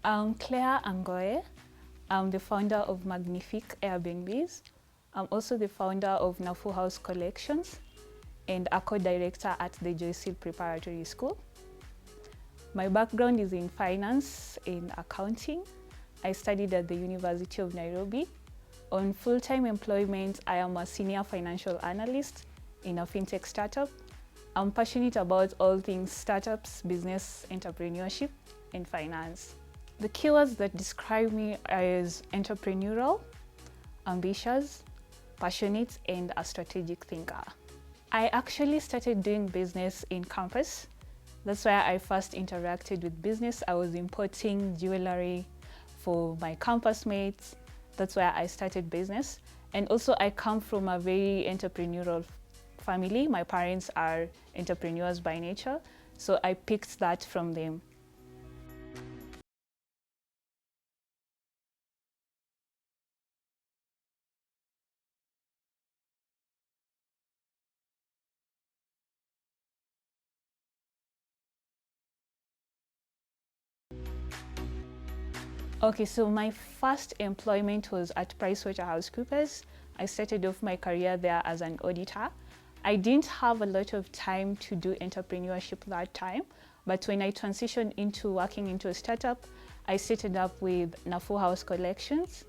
I'm Claire Angoe. I'm the founder of Magnific Airbnbs. I'm also the founder of Nafu House Collections and a co-director at the Joyceil Preparatory School. My background is in finance and accounting. I studied at the University of Nairobi. On full-time employment, I am a senior financial analyst in a fintech startup. I'm passionate about all things startups, business, entrepreneurship, and finance. The keywords that describe me is entrepreneurial, ambitious, passionate, and a strategic thinker. I actually started doing business in campus. That's where I first interacted with business. I was importing jewelry for my campus mates. That's where I started business. And also I come from a very entrepreneurial family. My parents are entrepreneurs by nature, so I picked that from them. Okay, so my first employment was at PricewaterhouseCoopers. I started off my career there as an auditor. I didn't have a lot of time to do entrepreneurship that time, but when I transitioned into working into a startup, I started up with Nafu House Collections.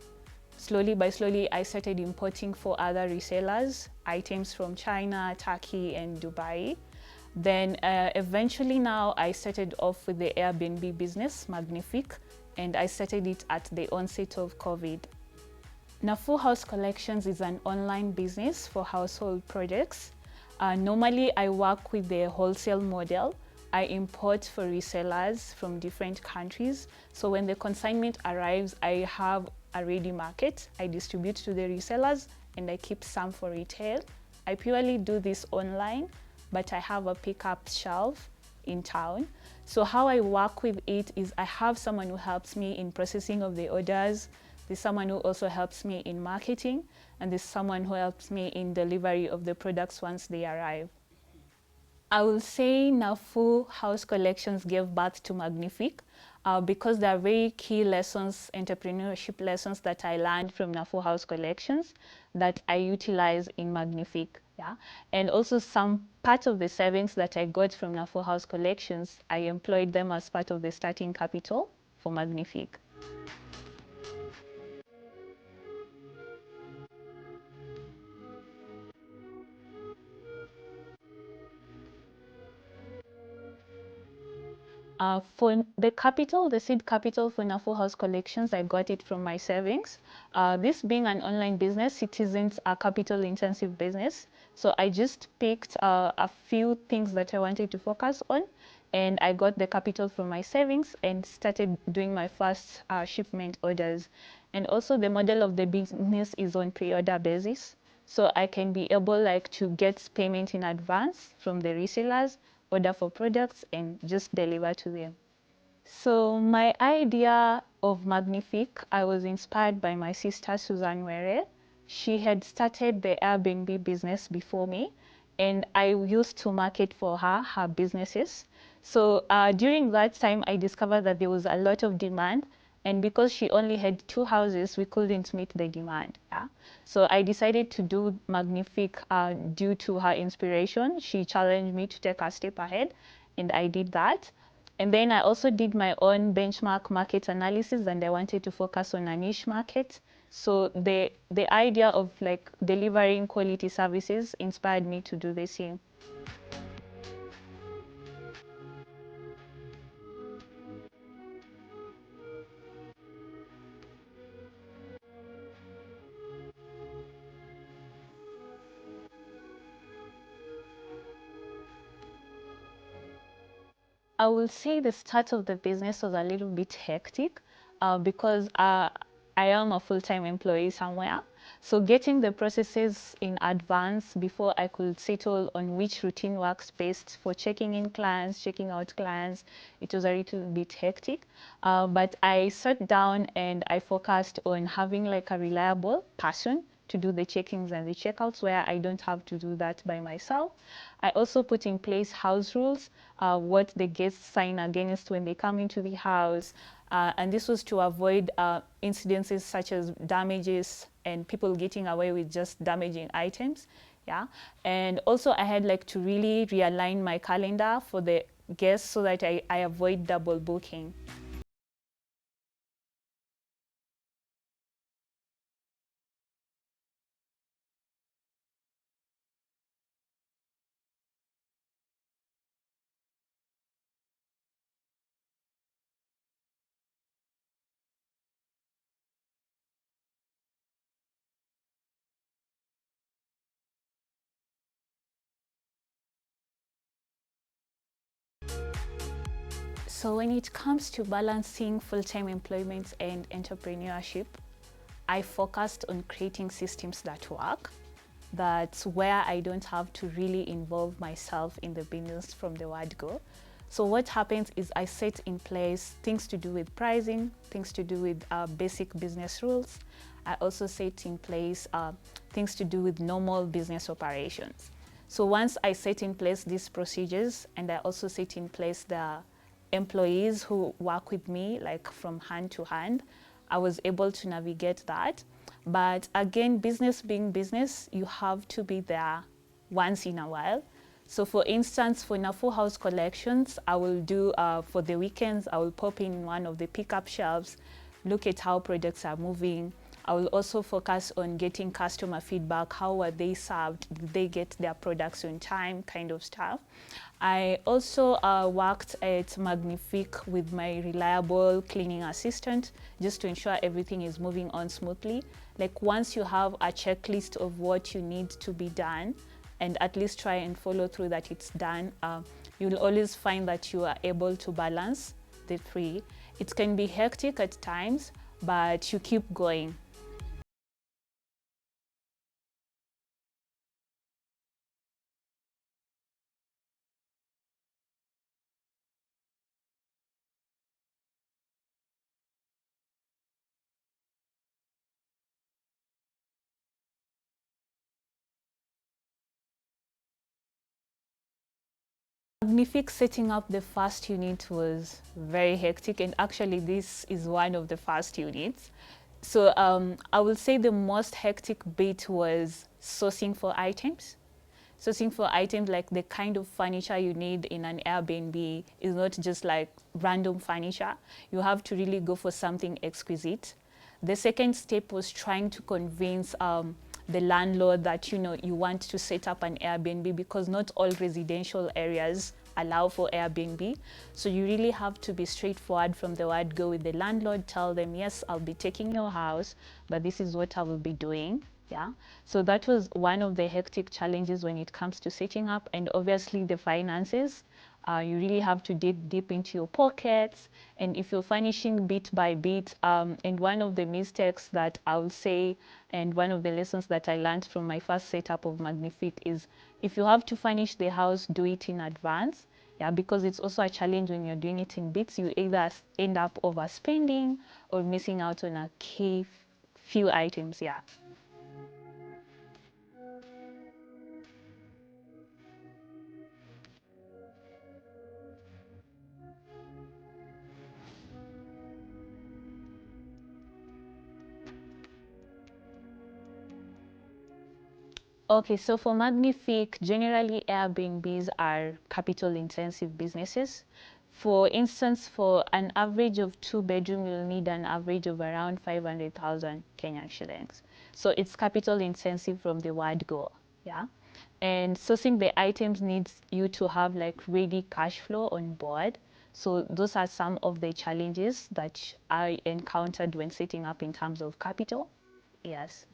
Slowly by slowly, I started importing for other resellers, items from China, Turkey, and Dubai. Then eventually now I started off with the Airbnb business, Magnific, and I started it at the onset of COVID. Nafu House Collections is an online business for household products. Normally I work with the wholesale model. I import for resellers from different countries. So when the consignment arrives, I have a ready market. I distribute to the resellers and I keep some for retail. I purely do this online, but I have a pickup shelf in town. So how I work with it is I have someone who helps me in processing of the orders. There's someone who also helps me in marketing, and there's someone who helps me in delivery of the products once they arrive. I will say Nafu House Collections gave birth to Magnific because there are very key lessons, entrepreneurship lessons that I learned from Nafu House Collections that I utilize in Magnific. Yeah? And also some part of the savings that I got from Nafu House Collections, I employed them as part of the starting capital for Magnific. For the capital, the seed capital for Nafu House Collections, I got it from my savings. This being an online business, it isn't a capital intensive business. So I just picked a few things that I wanted to focus on, and I got the capital from my savings and started doing my first shipment orders. And also the model of the business is on pre-order basis. So I can be able to get payment in advance from the resellers, order for products, and just deliver to them. So my idea of Magnific, I was inspired by my sister Susan Were. She had started the Airbnb business before me, and I used to market for her businesses. So during that time, I discovered that there was a lot of demand, and because she only had 2 houses, we couldn't meet the demand. Yeah? So I decided to do Magnific due to her inspiration. She challenged me to take a step ahead, and I did that. And then I also did my own benchmark market analysis, and I wanted to focus on a niche market. So the idea of delivering quality services inspired me to do the same. I will say the start of the business was a little bit hectic because I am a full-time employee somewhere. So getting the processes in advance before I could settle on which routine works best for checking in clients, checking out clients, it was a little bit hectic. But I sat down and I focused on having a reliable person to do the check-ins and the checkouts where I don't have to do that by myself. I also put in place house rules, what the guests sign against when they come into the house, And this was to avoid incidences such as damages and people getting away with just damaging items. Yeah, and also I had like to really realign my calendar for the guests so that I avoid double booking. So when it comes to balancing full-time employment and entrepreneurship, I focused on creating systems that work. That's where I don't have to really involve myself in the business from the word go. So what happens is I set in place things to do with pricing, things to do with basic business rules. I also set in place things to do with normal business operations. So once I set in place these procedures, and I also set in place the employees who work with me, like from hand to hand, I was able to navigate that. But again, business being business, you have to be there once in a while. So for instance, for Nafu house collections, I will do, for the weekends, I will pop in one of the pickup shelves, look at how products are moving. I will also focus on getting customer feedback. How were they served? Did they get their products on time? Kind of stuff. I also worked at Magnific with my reliable cleaning assistant just to ensure everything is moving on smoothly. Like once you have a checklist of what you need to be done and at least try and follow through that it's done, you'll always find that you are able to balance the three. It can be hectic at times, but you keep going. Magnific setting up the first unit was very hectic, and actually this is one of the first units. So I would say the most hectic bit was sourcing for items. Sourcing for items like the kind of furniture you need in an Airbnb is not just like random furniture. You have to really go for something exquisite. The second step was trying to convince the landlord that you want to set up an Airbnb, because not all residential areas allow for Airbnb. So you really have to be straightforward from the word go with the landlord. Tell them, yes, I'll be taking your house, but this is what I will be doing. Yeah, so that was one of the hectic challenges when it comes to setting up, and obviously the finances. You really have to dig deep into your pockets, and if you're furnishing bit by bit, and one of the mistakes that I will say, and one of the lessons that I learned from my first setup of Magnific is, if you have to furnish the house, do it in advance. Yeah, because it's also a challenge when you're doing it in bits. You either end up overspending or missing out on a key few items. Yeah. Okay, so for Magnific, generally Airbnbs are capital intensive businesses. For instance, for an average of 2 bedroom, you'll need an average of around 500,000 Kenyan shillings. So it's capital intensive from the word go. Yeah. And sourcing the items needs you to have like ready cash flow on board. So those are some of the challenges that I encountered when setting up in terms of capital. Yes.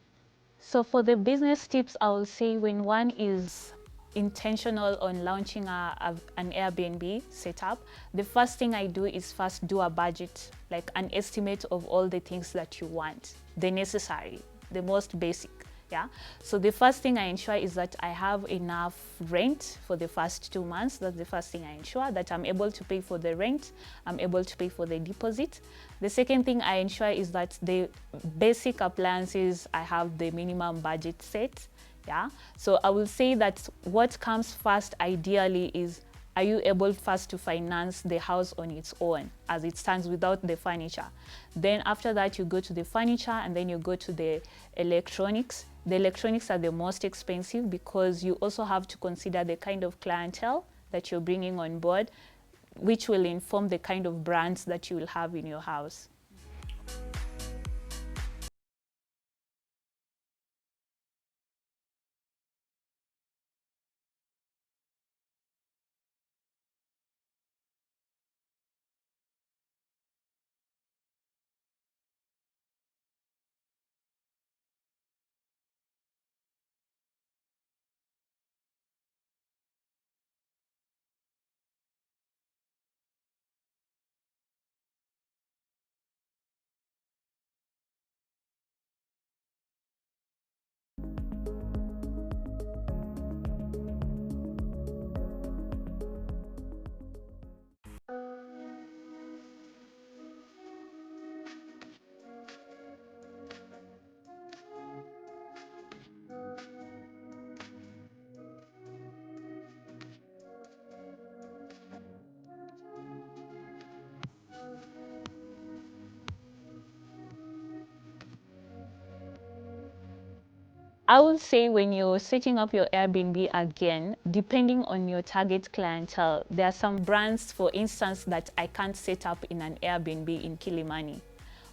So for the business tips, I will say when one is intentional on launching an Airbnb setup, the first thing I do is first do a budget, like an estimate of all the things that you want, the necessary, the most basic. Yeah. So the first thing I ensure is that I have enough rent for the first 2 months. That's the first thing I ensure, that I'm able to pay for the rent, I'm able to pay for the deposit. The second thing I ensure is that the basic appliances, I have the minimum budget set. Yeah. So I will say that what comes first ideally is are you able first to finance the house on its own as it stands without the furniture? Then after that, you go to the furniture, and then you go to the electronics. The electronics are the most expensive because you also have to consider the kind of clientele that you're bringing on board, which will inform the kind of brands that you will have in your house. I would say when you're setting up your Airbnb again, depending on your target clientele, there are some brands, for instance, that I can't set up in an Airbnb in Kilimani.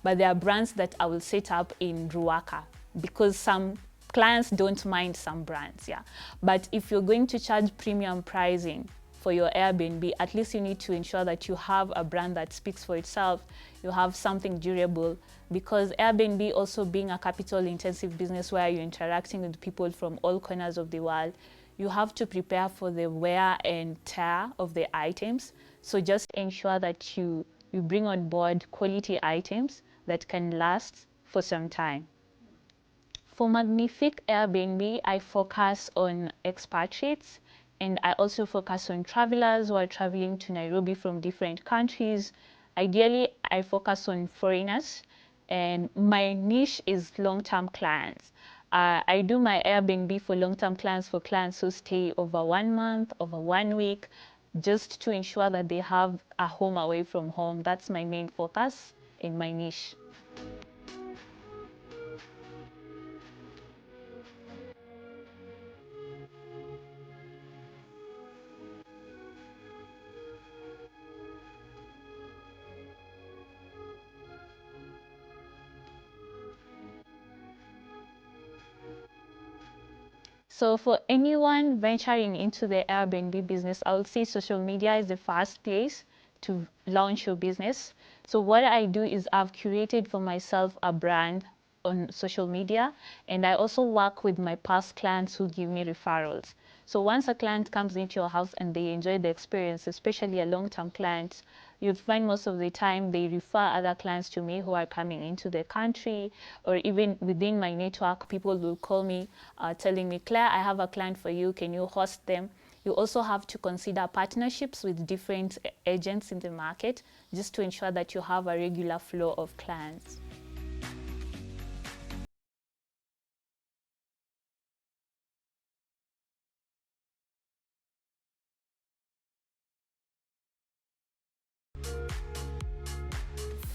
But there are brands that I will set up in Ruaka because some clients don't mind some brands, yeah. But if you're going to charge premium pricing for your Airbnb, at least you need to ensure that you have a brand that speaks for itself, you have something durable, because Airbnb also being a capital-intensive business where you're interacting with people from all corners of the world, you have to prepare for the wear and tear of the items. So just ensure that you bring on board quality items that can last for some time. For Magnific Airbnb, I focus on expatriates, and I also focus on travelers who are traveling to Nairobi from different countries. Ideally, I focus on foreigners, and my niche is long-term clients. I do my Airbnb for long-term clients, for clients who stay over 1 month, over 1 week, just to ensure that they have a home away from home. That's my main focus in my niche. So for anyone venturing into the Airbnb business, I would say social media is the first place to launch your business. So what I do is I've curated for myself a brand on social media, and I also work with my past clients who give me referrals. So once a client comes into your house and they enjoy the experience, especially a long-term client, you'll find most of the time they refer other clients to me who are coming into the country, or even within my network, people will call me telling me, Claire, I have a client for you, can you host them? You also have to consider partnerships with different agents in the market, just to ensure that you have a regular flow of clients.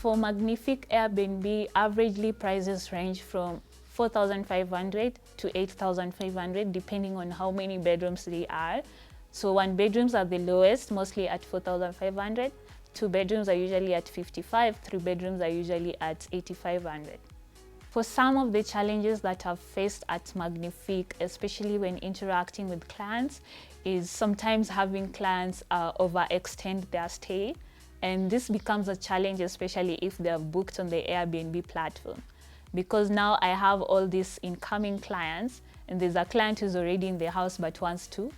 For Magnific Airbnb, averagely prices range from 4,500 to 8,500 depending on how many bedrooms they are. So 1 bedrooms are the lowest, mostly at 4,500. 2 bedrooms are usually at 55. 3 bedrooms are usually at 8,500. For some of the challenges that I've faced at Magnific, especially when interacting with clients, is sometimes having clients overextend their stay. And this becomes a challenge, especially if they're booked on the Airbnb platform. Because now I have all these incoming clients, and there's a client who's already in the house but wants to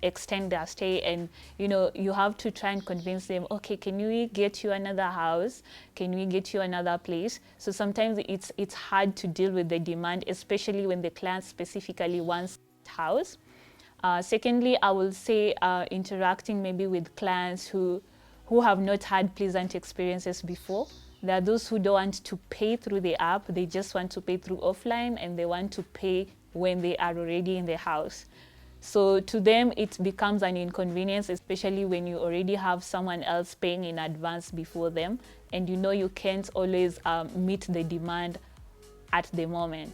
extend their stay, and you have to try and convince them, okay, can we get you another house? Can we get you another place? So sometimes it's hard to deal with the demand, especially when the client specifically wants house. Secondly, I will say interacting maybe with clients who have not had pleasant experiences before. There are those who don't want to pay through the app, they just want to pay through offline, and they want to pay when they are already in the house. So to them, it becomes an inconvenience, especially when you already have someone else paying in advance before them, and you know you can't always meet the demand at the moment.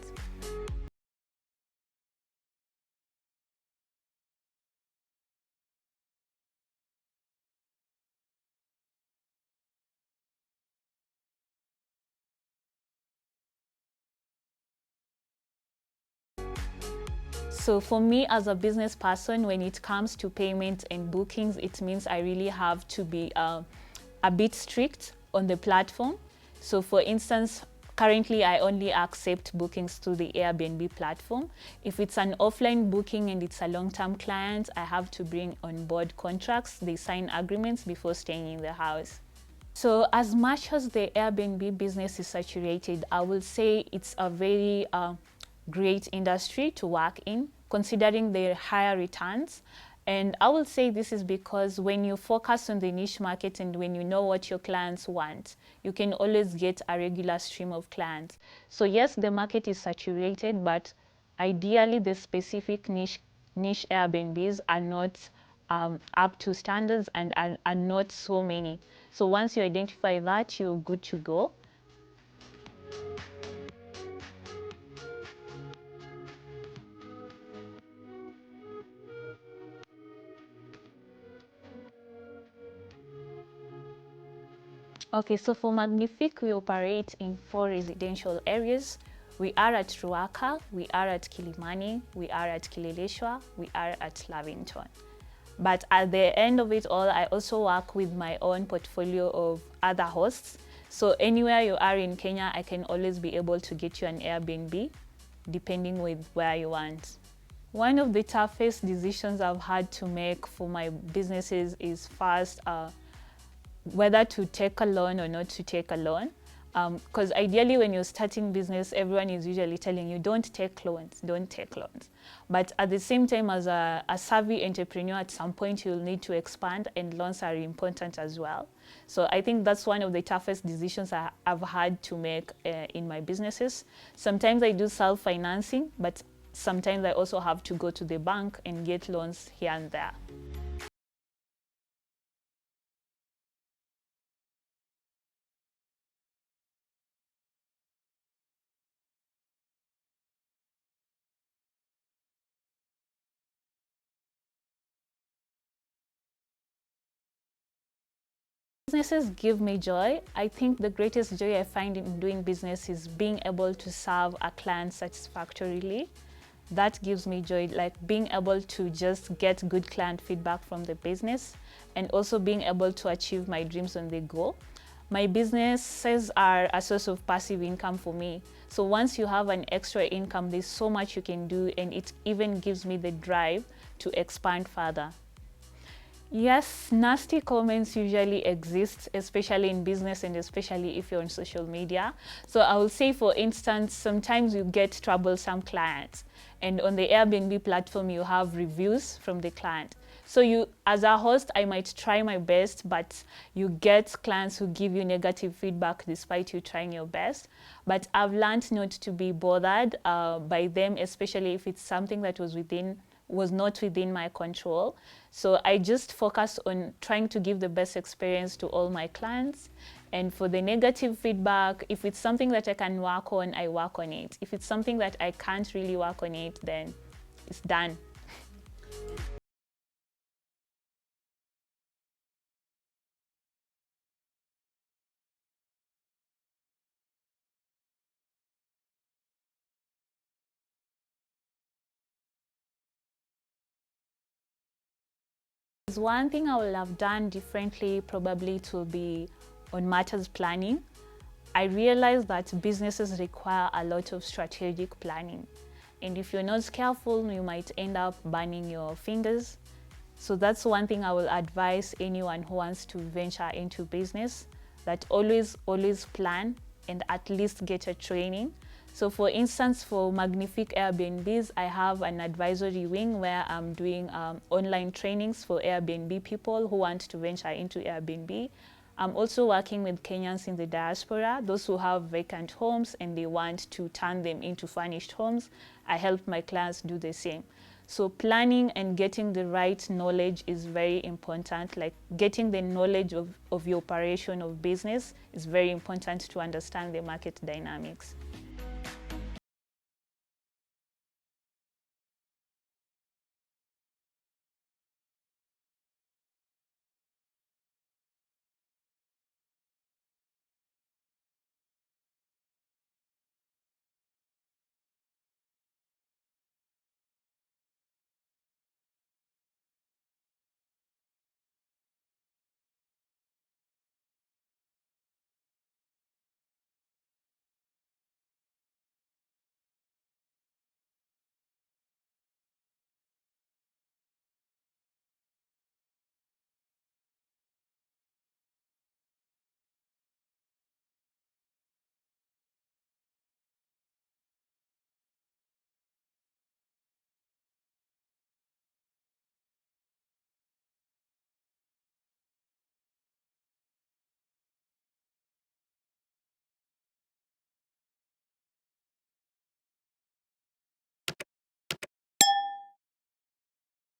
So for me as a business person, when it comes to payment and bookings, it means I really have to be a bit strict on the platform. So for instance, currently I only accept bookings through the Airbnb platform. If it's an offline booking and it's a long-term client, I have to bring on board contracts. They sign agreements before staying in the house. So as much as the Airbnb business is saturated, I will say it's a very great industry to work in, considering their higher returns. And I will say this is because when you focus on the niche market and when you know what your clients want, you can always get a regular stream of clients. So yes, the market is saturated, but ideally the specific niche Airbnbs are not up to standards and are not so many. So once you identify that, you're good to go. Okay, so for Magnific, we operate in 4 residential areas. We are at Ruaka, we are at Kilimani, we are at Kileleshwa, we are at Lavington. But at the end of it all, I also work with my own portfolio of other hosts. So anywhere you are in Kenya, I can always be able to get you an Airbnb, depending with where you want. One of the toughest decisions I've had to make for my businesses is first, whether to take a loan or not to take a loan. Because ideally when you're starting business, everyone is usually telling you, don't take loans, don't take loans. But at the same time, as a savvy entrepreneur, at some point you'll need to expand, and loans are important as well. So I think that's one of the toughest decisions I've had to make in my businesses. Sometimes I do self-financing, but sometimes I also have to go to the bank and get loans here and there. Businesses give me joy. I think the greatest joy I find in doing business is being able to serve a client satisfactorily. That gives me joy, like being able to just get good client feedback from the business and also being able to achieve my dreams on the go. My businesses are a source of passive income for me. So once you have an extra income, there's so much you can do, and it even gives me the drive to expand further. Yes, nasty comments usually exist, especially in business and especially if you're on social media. So I will say, for instance, sometimes you get troublesome clients, and on the Airbnb platform, you have reviews from the client. So you, as a host, I might try my best, but you get clients who give you negative feedback despite you trying your best. But I've learned not to be bothered by them, especially if it's something that was not within my control. So I just focus on trying to give the best experience to all my clients. And for the negative feedback, if it's something that I can work on, I work on it. If it's something that I can't really work on it, then it's done. One thing I will have done differently probably it will be on matters planning. I realized that businesses require a lot of strategic planning. And if you're not careful, you might end up burning your fingers. So that's one thing I will advise anyone who wants to venture into business, that always plan and at least get a training. So for instance, for Magnific Airbnbs, I have an advisory wing where I'm doing online trainings for Airbnb people who want to venture into Airbnb. I'm also working with Kenyans in the diaspora, those who have vacant homes and they want to turn them into furnished homes. I help my clients do the same. So planning and getting the right knowledge is very important. Like getting the knowledge of your operation of business is very important to understand the market dynamics.